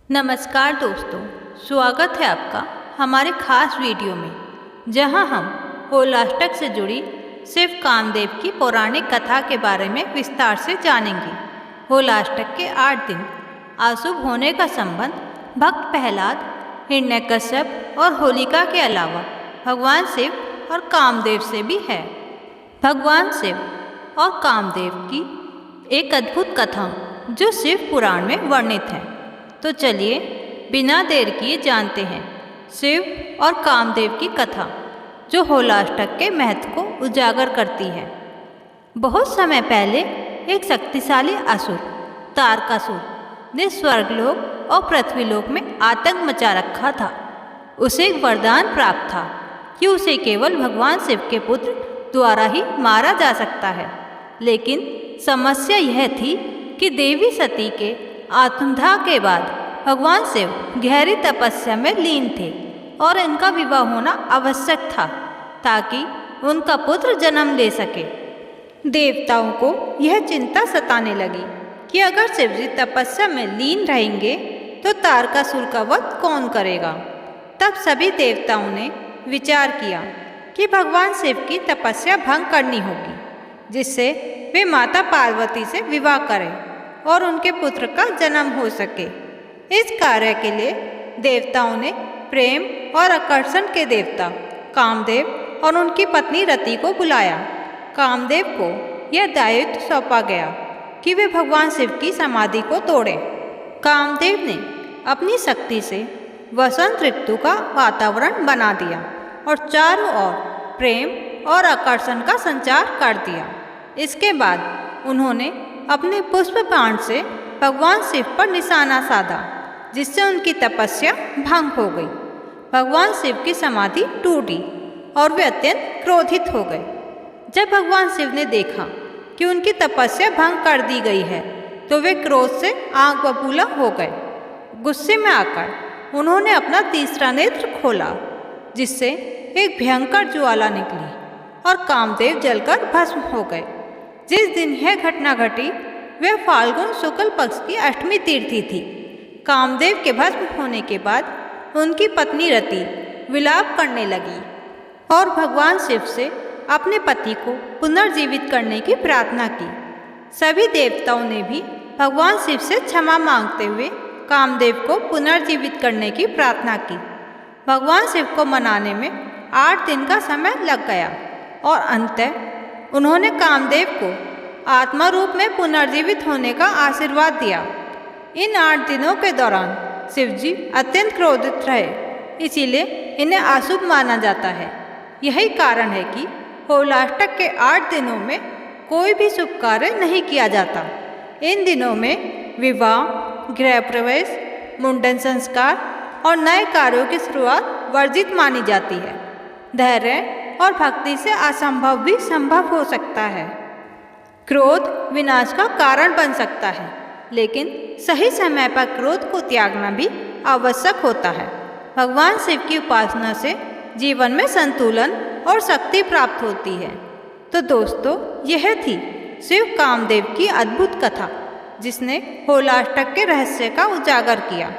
नमस्कार दोस्तों, स्वागत है आपका हमारे खास वीडियो में, जहां हम होलाष्टक से जुड़ी शिव कामदेव की पौराणिक कथा के बारे में विस्तार से जानेंगे। होलाष्टक के 8 दिन अशुभ होने का संबंध भक्त प्रहलाद, हिरण्यकश्यप और होलिका के अलावा भगवान शिव और कामदेव से भी है। भगवान शिव और कामदेव की एक अद्भुत कथा जो शिव पुराण में वर्णित है। तो चलिए बिना देर किए जानते हैं शिव और कामदेव की कथा, जो होलाष्टक के महत्व को उजागर करती है। बहुत समय पहले एक शक्तिशाली असुर तारकासुर ने स्वर्गलोक और पृथ्वीलोक में आतंक मचा रखा था। उसे एक वरदान प्राप्त था कि उसे केवल भगवान शिव के पुत्र द्वारा ही मारा जा सकता है। लेकिन समस्या यह थी कि देवी सती के आत्मदाह के बाद भगवान शिव गहरी तपस्या में लीन थे और इनका विवाह होना आवश्यक था ताकि उनका पुत्र जन्म ले सके। देवताओं को यह चिंता सताने लगी कि अगर शिव जी तपस्या में लीन रहेंगे तो तारकासुर का वध कौन करेगा। तब सभी देवताओं ने विचार किया कि भगवान शिव की तपस्या भंग करनी होगी, जिससे वे माता पार्वती से विवाह करें और उनके पुत्र का जन्म हो सके। इस कार्य के लिए देवताओं ने प्रेम और आकर्षण के देवता कामदेव और उनकी पत्नी रति को बुलाया। कामदेव को यह दायित्व सौंपा गया कि वे भगवान शिव की समाधि को तोड़ें। कामदेव ने अपनी शक्ति से वसंत ऋतु का वातावरण बना दिया और चारों ओर प्रेम और आकर्षण का संचार कर दिया। इसके बाद उन्होंने अपने पुष्प बाण से भगवान शिव पर निशाना साधा, जिससे उनकी तपस्या भंग हो गई। भगवान शिव की समाधि टूटी और वे अत्यंत क्रोधित हो गए। जब भगवान शिव ने देखा कि उनकी तपस्या भंग कर दी गई है तो वे क्रोध से आग बबूला हो गए। गुस्से में आकर उन्होंने अपना तीसरा नेत्र खोला, जिससे एक भयंकर ज्वाला निकली और कामदेव जलकर भस्म हो गए। जिस दिन यह घटना घटी वह फाल्गुन शुक्ल पक्ष की अष्टमी तिथि थी। कामदेव के भस्म होने के बाद उनकी पत्नी रति विलाप करने लगी और भगवान शिव से अपने पति को पुनर्जीवित करने की प्रार्थना की। सभी देवताओं ने भी भगवान शिव से क्षमा मांगते हुए कामदेव को पुनर्जीवित करने की प्रार्थना की। भगवान शिव को मनाने में 8 दिन का समय लग गया और अंततः उन्होंने कामदेव को आत्मा रूप में पुनर्जीवित होने का आशीर्वाद दिया। इन 8 दिनों के दौरान शिव जी अत्यंत क्रोधित रहे, इसीलिए इन्हें अशुभ माना जाता है। यही कारण है कि होलाष्टक के 8 दिनों में कोई भी शुभ कार्य नहीं किया जाता। इन दिनों में विवाह, गृह प्रवेश, मुंडन संस्कार और नए कार्यों की शुरुआत वर्जित मानी जाती है। धैर्य और भक्ति से असंभव भी संभव हो सकता है। क्रोध विनाश का कारण बन सकता है, लेकिन सही समय पर क्रोध को त्यागना भी आवश्यक होता है। भगवान शिव की उपासना से जीवन में संतुलन और शक्ति प्राप्त होती है। तो दोस्तों, यह थी शिव कामदेव की अद्भुत कथा, जिसने होलाष्टक के रहस्य का उजागर किया।